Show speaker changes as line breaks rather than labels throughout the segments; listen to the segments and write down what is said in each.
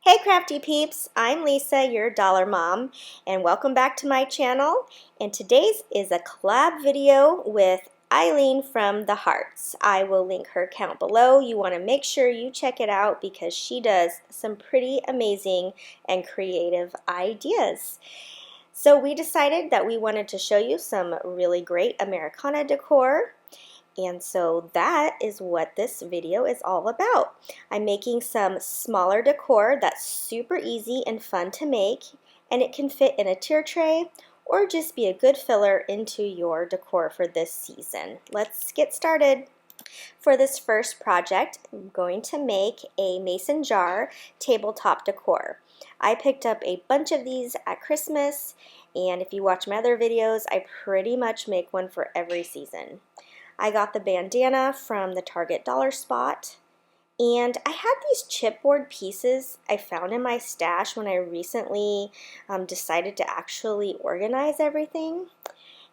Hey crafty peeps, I'm Lisa, your dollar mom, and welcome back to my channel. And today's is a collab video with Eileen from The Hearts. I will link her account below. You want to make sure you check it out because she does some pretty amazing and creative ideas. So we decided that we wanted to show you some really great Americana decor. And so that is what this video is all about. I'm making some smaller decor that's super easy and fun to make, and it can fit in a tier tray or just be a good filler into your decor for this season. Let's get started. For this first project, I'm going to make a mason jar tabletop decor. I picked up a bunch of these at Christmas, and if you watch my other videos, I pretty much make one for every season. I got the bandana from the Target dollar spot, and I had these chipboard pieces I found in my stash when I recently decided to actually organize everything,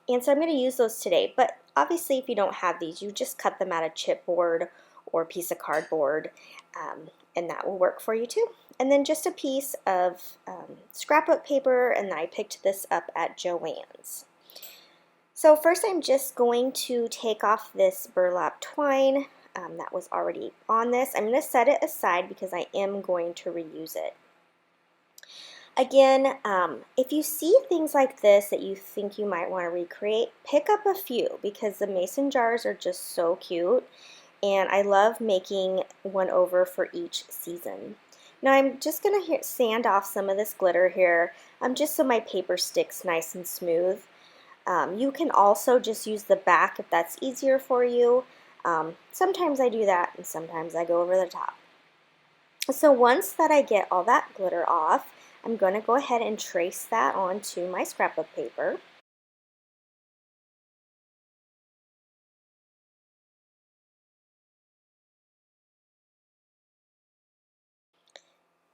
and so I'm going to use those today. But obviously if you don't have these, you just cut them out of chipboard or piece of cardboard, and that will work for you too. And then just a piece of scrapbook paper, and I picked this up at Joann's. So first I'm just going to take off this burlap twine that was already on this. I'm going to set it aside because I am going to reuse it. Again, if you see things like this that you think you might want to recreate, pick up a few because the mason jars are just so cute, and I love making one over for each season. Now I'm just going to sand off some of this glitter here just so my paper sticks nice and smooth. You can also just use the back if that's easier for you. Sometimes I do that and sometimes I go over the top. So once that I get all that glitter off, I'm going to go ahead and trace that onto my scrapbook paper.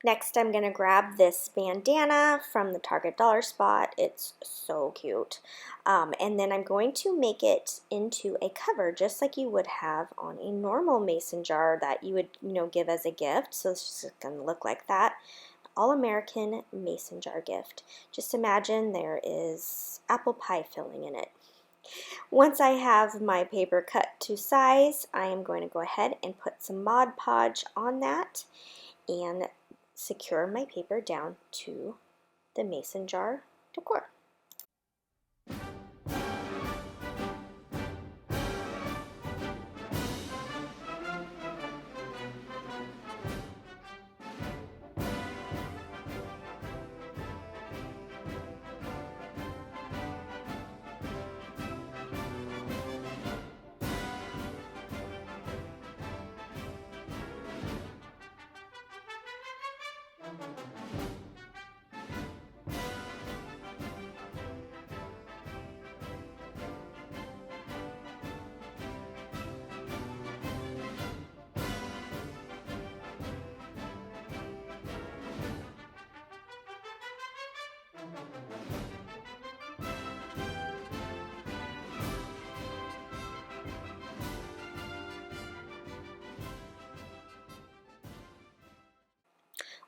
Next, I'm going to grab this bandana from the Target dollar spot. It's so cute. And then I'm going to make it into a cover just like you would have on a normal mason jar that you would, give as a gift. So it's just going to look like that. All-American mason jar gift. Just imagine there is apple pie filling in it. Once I have my paper cut to size, I am going to go ahead and put some Mod Podge on that and secure my paper down to the mason jar decor.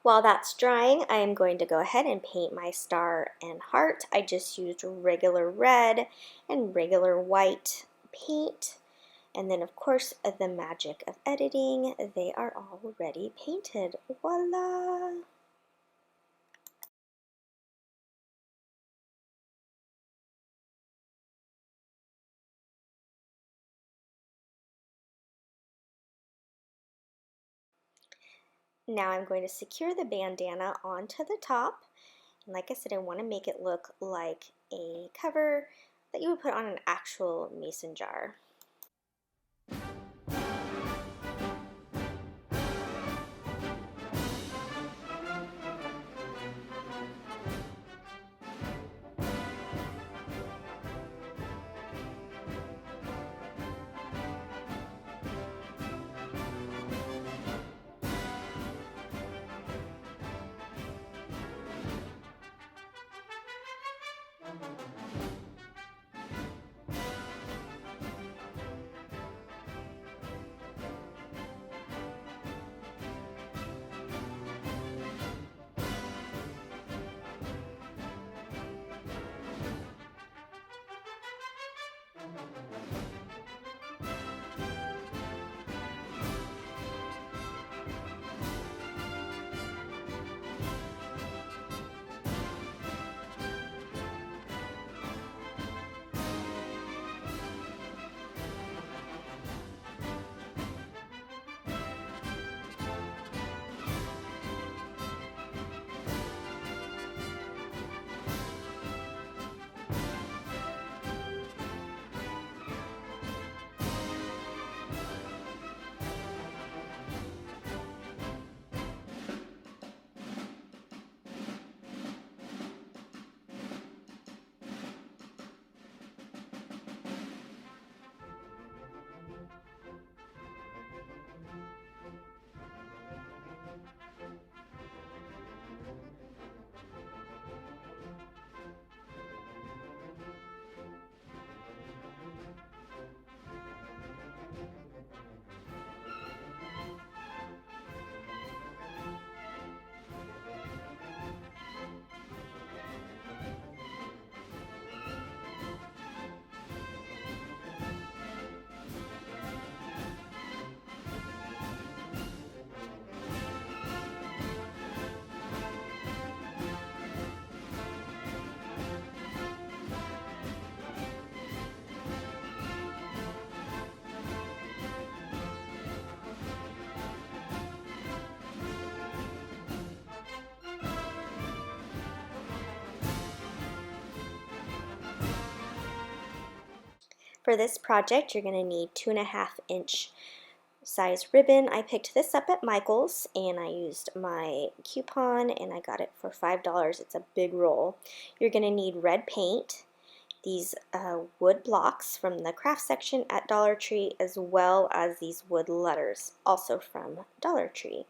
While that's drying, I am going to go ahead and paint my star and heart. I just used regular red and regular white paint. And then, of course, the magic of editing, they are already painted. Voila! Now I'm going to secure the bandana onto the top. And like I said, I want to make it look like a cover that you would put on an actual mason jar. For this project, you're going to need 2.5-inch size ribbon. I picked this up at Michael's and I used my coupon and I got it for $5. It's a big roll. You're going to need red paint, these wood blocks from the craft section at Dollar Tree, as well as these wood letters, also from Dollar Tree.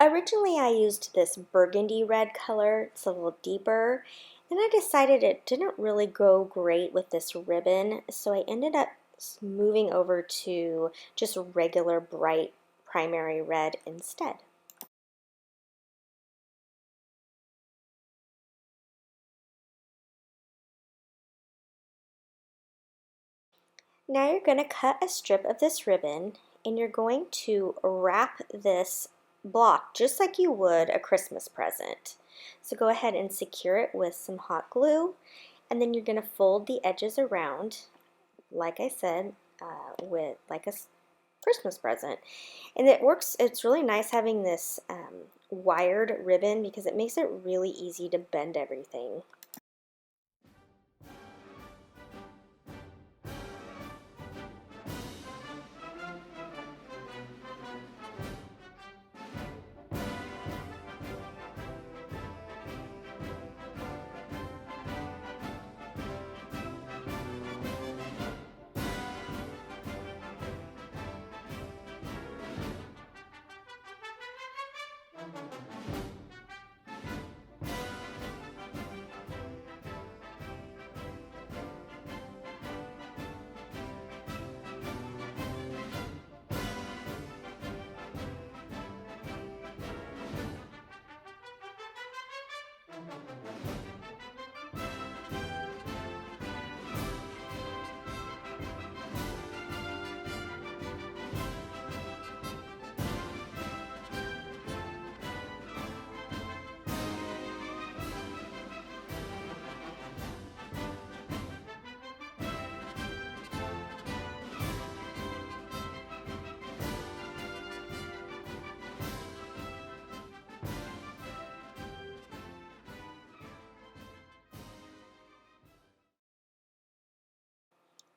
Originally I used this burgundy red color, it's a little deeper, and I decided it didn't really go great with this ribbon, so I ended up moving over to just regular bright primary red instead. Now you're going to cut a strip of this ribbon and you're going to wrap this block just like you would a Christmas present. So go ahead and secure it with some hot glue, and then you're going to fold the edges around, like I said, with like a Christmas present. And it works, it's really nice having this wired ribbon because it makes it really easy to bend everything.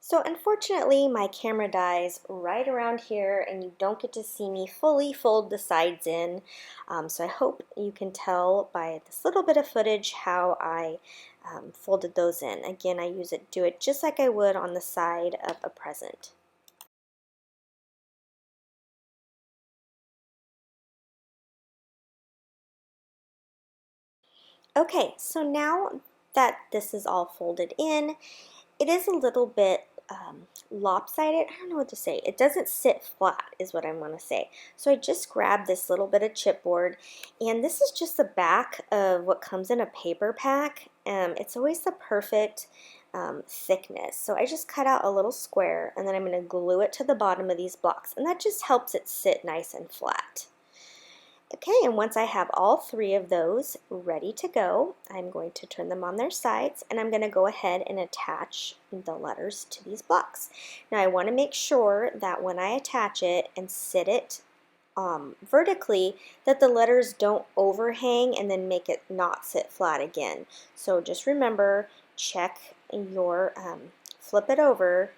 So unfortunately my camera dies right around here and you don't get to see me fully fold the sides in. So I hope you can tell by this little bit of footage how I folded those in. Again, I do it just like I would on the side of a present. Okay, so now that this is all folded in, it is a little bit lopsided. I don't know what to say. It doesn't sit flat is what I want to say. So I just grabbed this little bit of chipboard, and this is just the back of what comes in a paper pack. It's always the perfect thickness. So I just cut out a little square, and then I'm going to glue it to the bottom of these blocks, and that just helps it sit nice and flat. Okay, and once I have all 3 of those ready to go, I'm going to turn them on their sides and I'm going to go ahead and attach the letters to these blocks. Now I want to make sure that when I attach it and sit it vertically, that the letters don't overhang and then make it not sit flat again. So just remember, check your, flip it over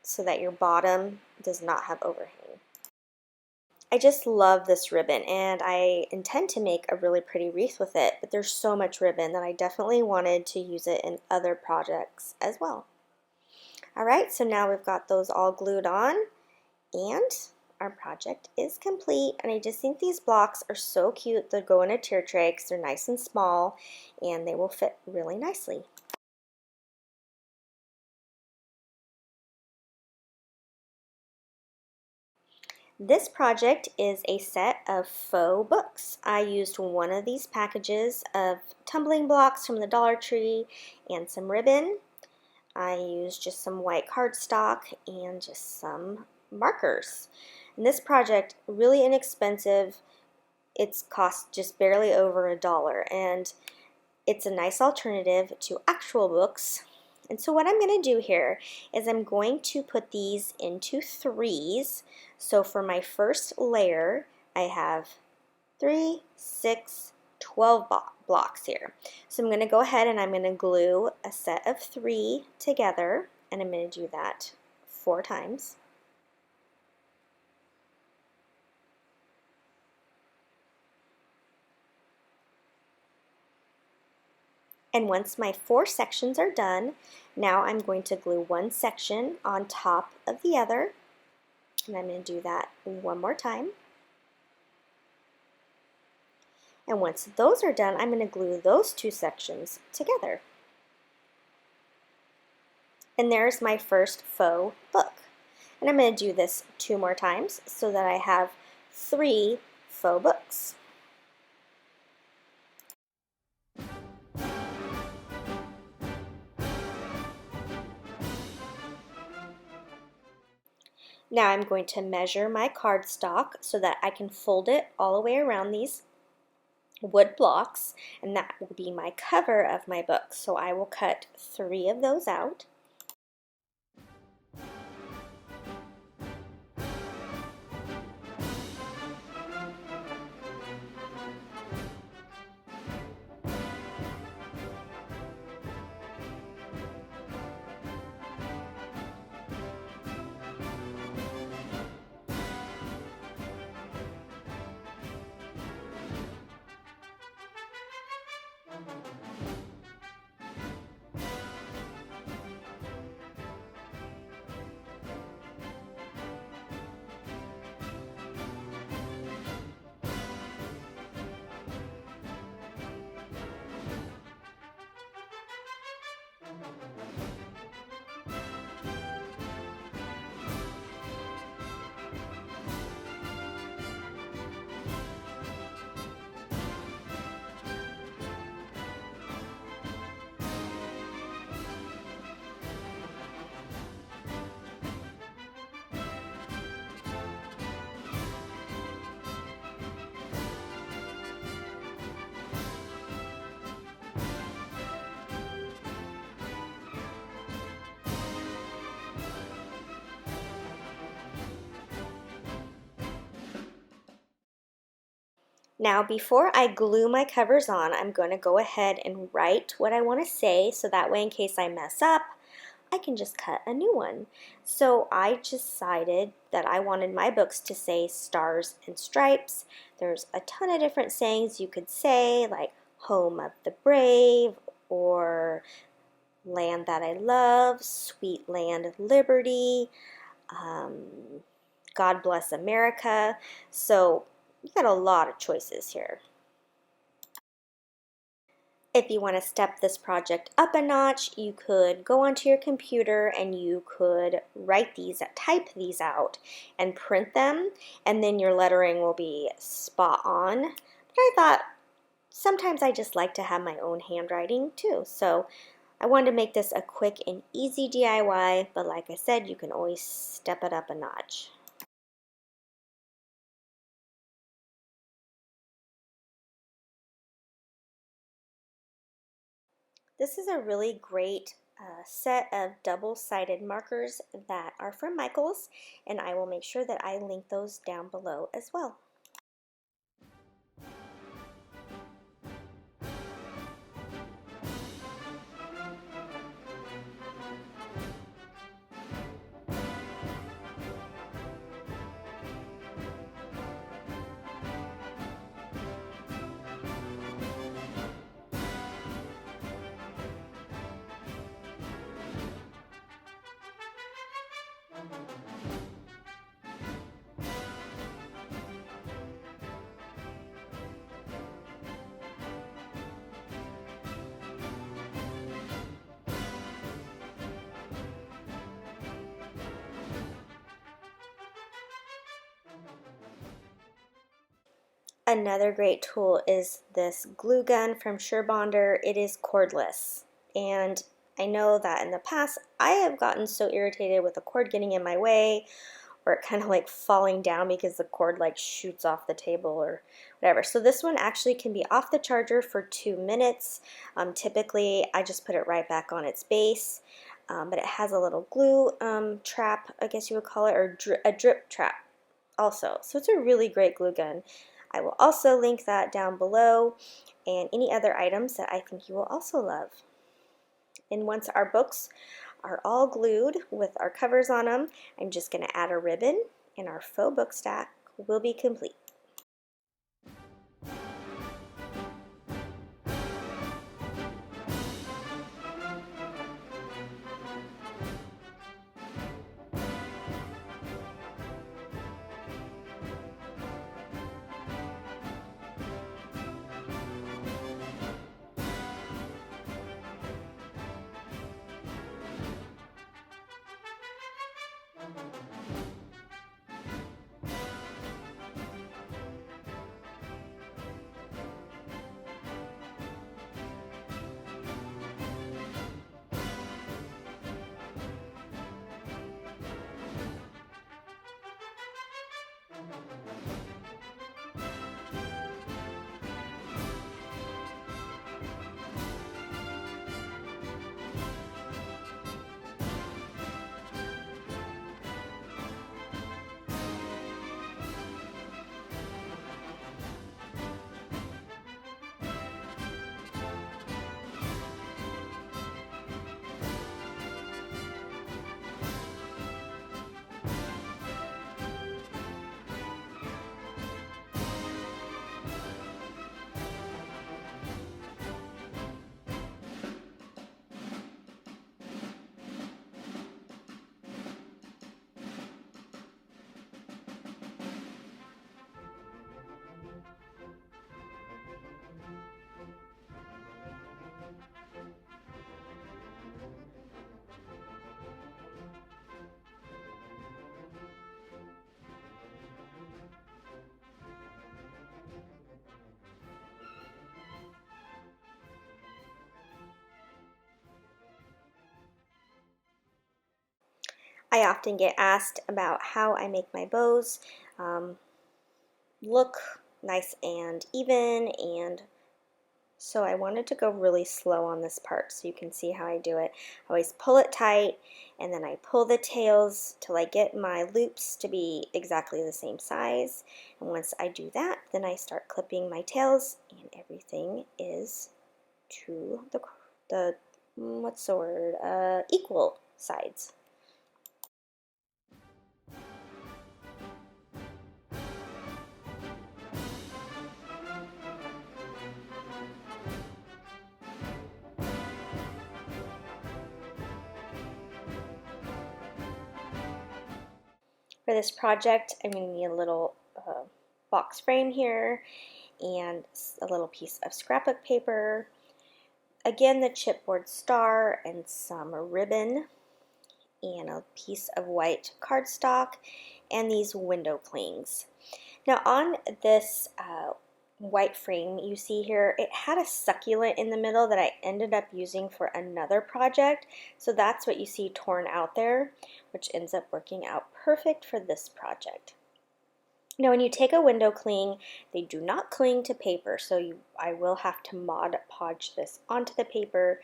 so that your bottom does not have overhang. I just love this ribbon and I intend to make a really pretty wreath with it, but there's so much ribbon that I definitely wanted to use it in other projects as well. Alright, so now we've got those all glued on and our project is complete, and I just think these blocks are so cute. They'll go in a tier tray because they're nice and small and they will fit really nicely. This project is a set of faux books. I used one of these packages of tumbling blocks from the Dollar Tree and some ribbon. I used just some white cardstock and just some markers. And this project, really inexpensive. It's cost just barely over $1, and It's a nice alternative to actual books. And so what I'm going to do here is I'm going to put these into threes. So for my first layer, I have 3, 6, 12 blocks here. So I'm going to go ahead and I'm going to glue a set of 3 together, and I'm going to do that 4 times. And once my 4 sections are done, now I'm going to glue one section on top of the other, and I'm going to do that one more time. And once those are done, I'm going to glue those 2 sections together. And there's my first faux book. And I'm going to do this 2 more times so that I have 3 faux books. Now I'm going to measure my cardstock so that I can fold it all the way around these wood blocks, and that will be my cover of my book. So I will cut 3 of those out. Now before I glue my covers on, I'm going to go ahead and write what I want to say, so that way in case I mess up, I can just cut a new one. So I decided that I wanted my books to say stars and stripes. There's a ton of different sayings you could say, like home of the brave, or land that I love, sweet land of liberty, God bless America. So you got a lot of choices here. If you want to step this project up a notch, you could go onto your computer and you could write these, type these out and print them, and then your lettering will be spot on. But I thought sometimes I just like to have my own handwriting too. So I wanted to make this a quick and easy DIY, but like I said, you can always step it up a notch. This is a really great set of double-sided markers that are from Michaels, and I will make sure that I link those down below as well. Another great tool is this glue gun from Surebonder. It is cordless, and I know that in the past I have gotten so irritated with the cord getting in my way, or it kind of like falling down because the cord like shoots off the table or whatever. So this one actually can be off the charger for 2 minutes. Typically I just put it right back on its base, but it has a little glue trap, I guess you would call it, or a drip trap also. So it's a really great glue gun. I will also link that down below, and any other items that I think you will also love. And once our books are all glued with our covers on them, I'm just going to add a ribbon and our faux book stack will be complete. I often get asked about how I make my bows look nice and even, and so I wanted to go really slow on this part so you can see how I do it. I always pull it tight, and then I pull the tails till I get my loops to be exactly the same size. And once I do that, then I start clipping my tails, and everything is to the what's the word? Equal sides. For this project, I'm going to need a little box frame here and a little piece of scrapbook paper. Again, the chipboard star and some ribbon and a piece of white cardstock and these window clings. Now on this white frame you see here, it had a succulent in the middle that I ended up using for another project, so that's what you see torn out there, which ends up working out perfect for this project. Now when you take a window cling, they do not cling to paper, so I will have to Mod Podge this onto the paper,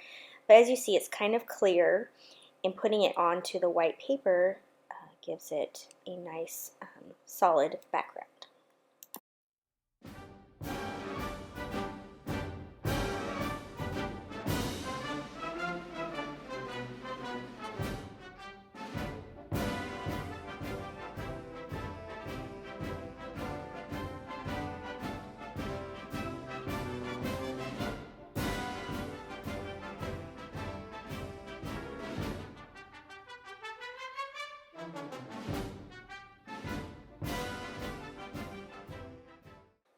but as you see it's kind of clear, and putting it onto the white paper gives it a nice solid background.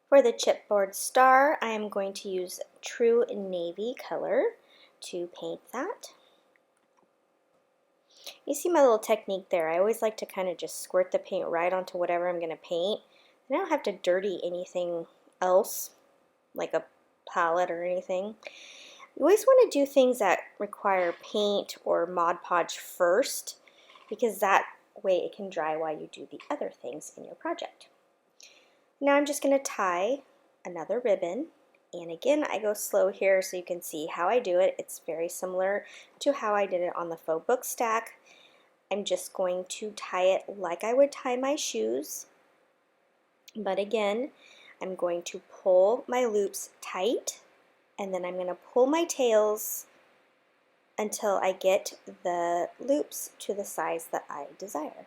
For the chipboard star, I am going to use True Navy color to paint that. You see my little technique there. I always like to kind of just squirt the paint right onto whatever I'm going to paint. I don't have to dirty anything else, like a palette or anything. You always want to do things that require paint or Mod Podge first, because that way it can dry while you do the other things in your project. Now I'm just going to tie another ribbon, and again I go slow here so you can see how I do it. It's very similar to how I did it on the faux book stack. I'm just going to tie it like I would tie my shoes, but again I'm going to pull my loops tight, and then I'm going to pull my tails until I get the loops to the size that I desire.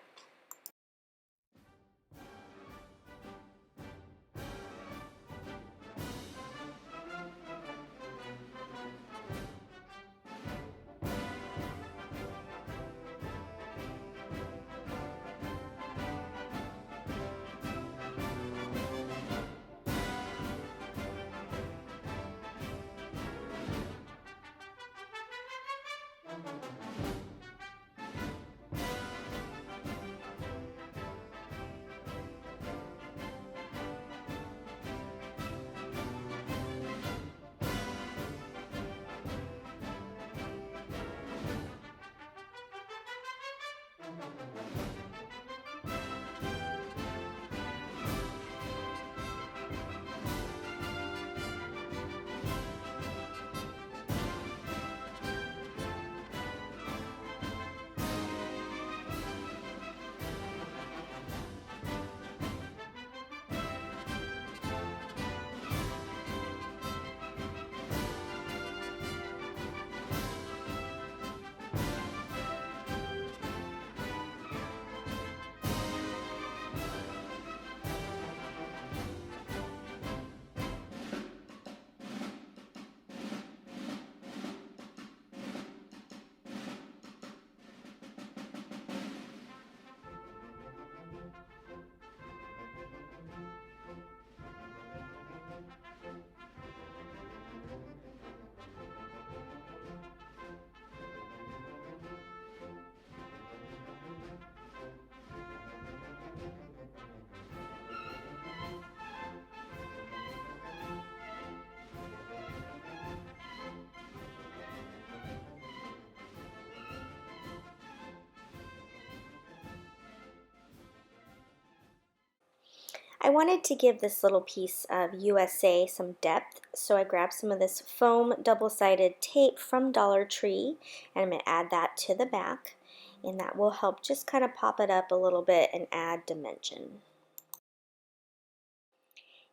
I wanted to give this little piece of USA some depth, so I grabbed some of this foam double-sided tape from Dollar Tree, and I'm going to add that to the back, and that will help just kind of pop it up a little bit and add dimension.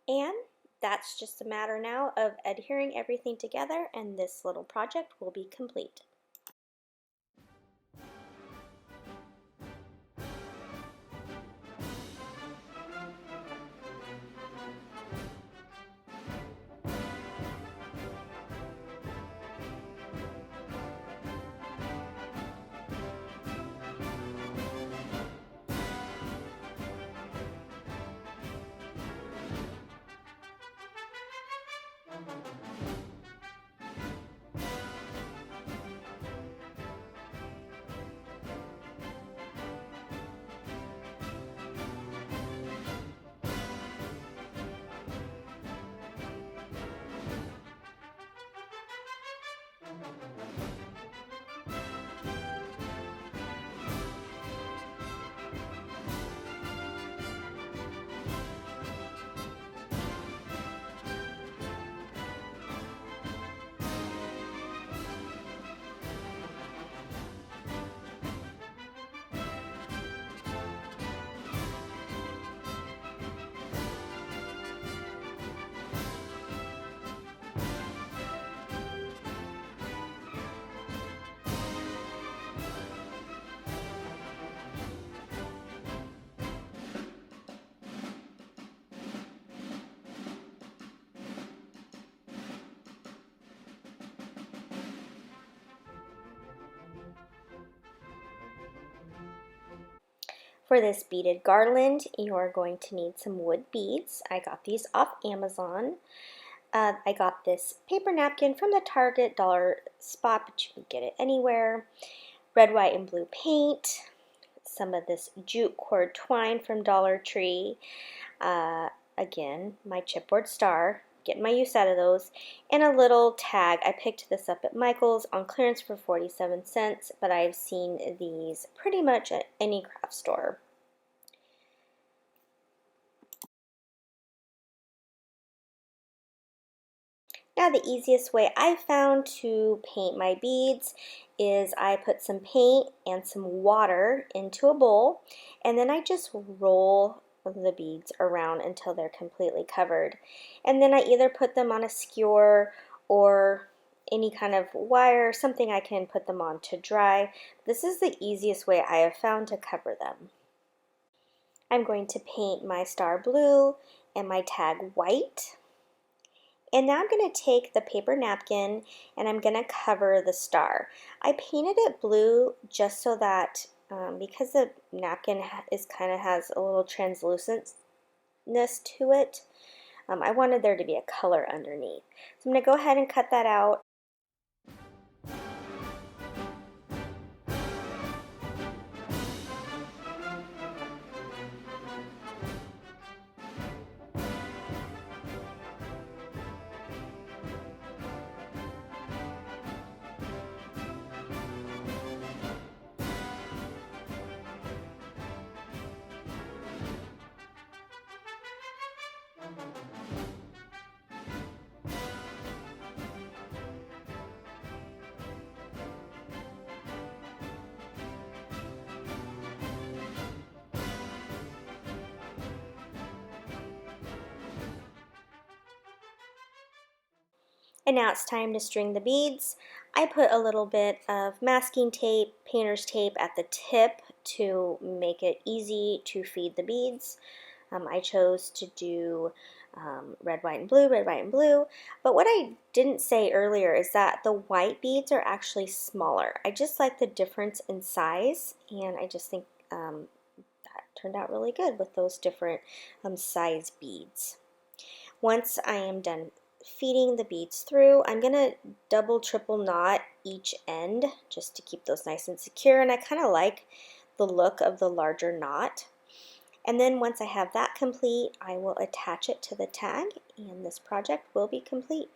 And that's just a matter now of adhering everything together, and this little project will be complete. For this beaded garland, you are going to need some wood beads. I got these off Amazon. I got this paper napkin from the Target dollar spot, but you can get it anywhere. Red, white, and blue paint. Some of this jute cord twine from Dollar Tree. Again, my chipboard star. getting my use out of those. And a little tag. I picked this up at Michael's on clearance for 47 cents, but I've seen these pretty much at any craft store. Now the easiest way I've found to paint my beads is I put some paint and some water into a bowl, and then I just roll the beads around until they're completely covered. And then I either put them on a skewer or any kind of wire, something I can put them on to dry. This is the easiest way I have found to cover them. I'm going to paint my star blue and my tag white. And now I'm going to take the paper napkin and I'm going to cover the star. I painted it blue just so that because the napkin has a little translucentness to it, I wanted there to be a color underneath. So I'm going to go ahead and cut that out. And now it's time to string the beads. I put a little bit of masking tape, painter's tape at the tip to make it easy to feed the beads. I chose to do red, white, and blue, red, white, and blue. But what I didn't say earlier is that the white beads are actually smaller. I just like the difference in size, and I just think that turned out really good with those different size beads. Once I am done feeding the beads through, I'm going to double, triple knot each end just to keep those nice and secure, and I kind of like the look of the larger knot. And then once I have that complete, I will attach it to the tag and this project will be complete.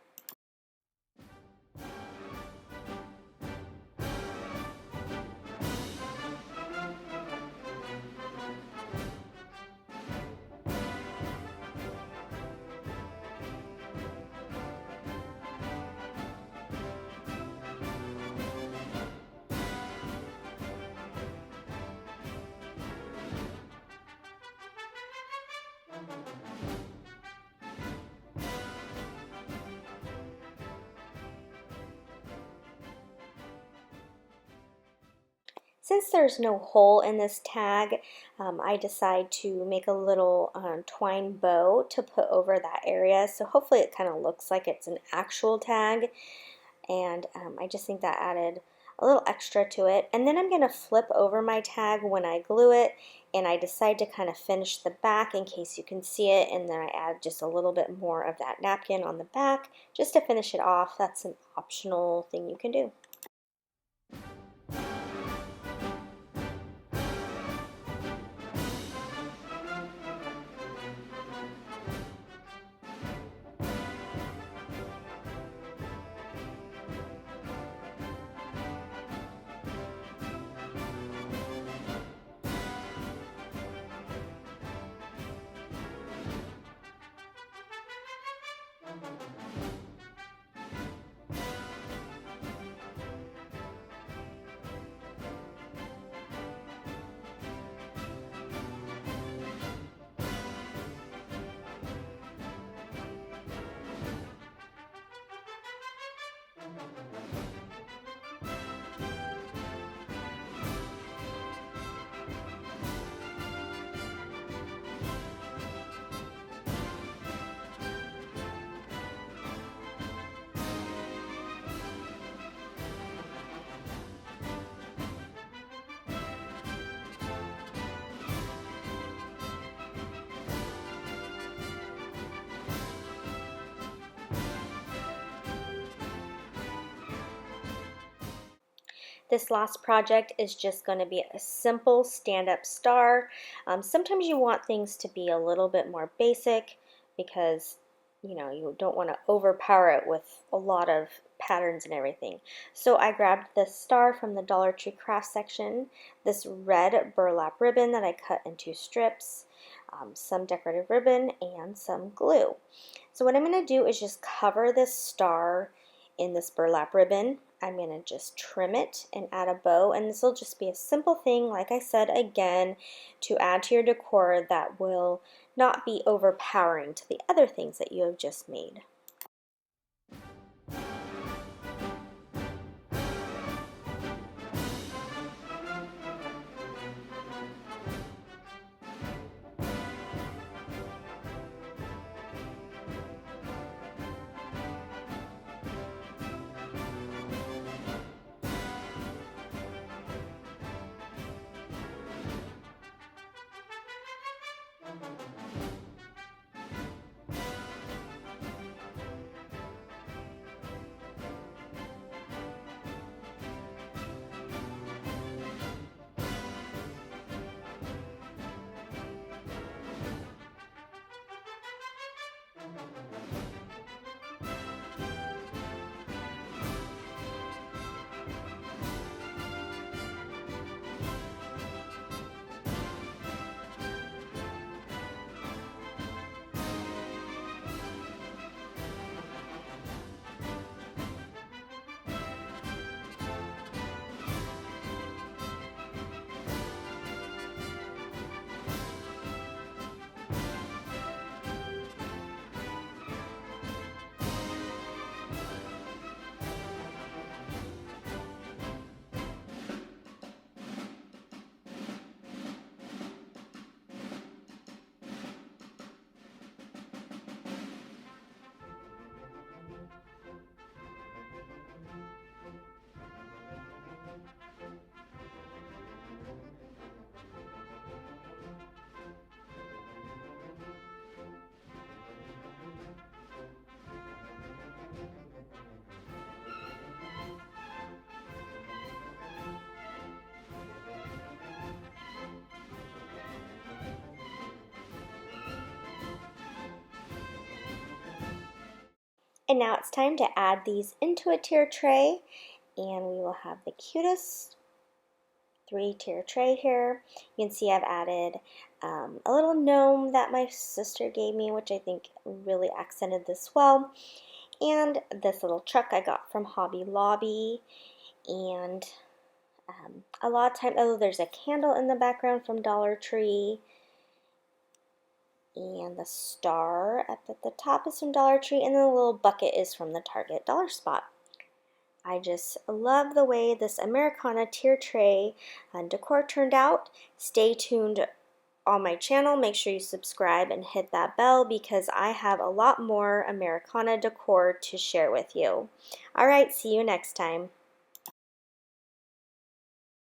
Since there's no hole in this tag, I decide to make a little twine bow to put over that area. So hopefully it kind of looks like it's an actual tag. And I just think that added a little extra to it. And then I'm going to flip over my tag when I glue it. And I decide to kind of finish the back in case you can see it. And then I add just a little bit more of that napkin on the back just to finish it off. That's an optional thing you can do. This last project is just going to be a simple stand-up star. Sometimes you want things to be a little bit more basic because you don't want to overpower it with a lot of patterns and everything. So I grabbed this star from the Dollar Tree craft section, this red burlap ribbon that I cut into strips, some decorative ribbon, and some glue. So what I'm going to do is just cover this star in this burlap ribbon. I'm going to just trim it and add a bow, and this will just be a simple thing, like I said again, to add to your decor that will not be overpowering to the other things that you have just made. And now it's time to add these into a tier tray, and we will have the cutest 3-tier tray here. You can see I've added a little gnome that my sister gave me, which I think really accented this well, and this little truck I got from Hobby Lobby, and a lot of time, oh, there's a candle in the background from Dollar Tree, and the star up at the top is from Dollar Tree, and then the little bucket is from the Target Dollar Spot. I just love the way this Americana tier tray decor turned out. Stay tuned on my channel. Make sure you subscribe and hit that bell because I have a lot more Americana decor to share with you. All right, see you next time.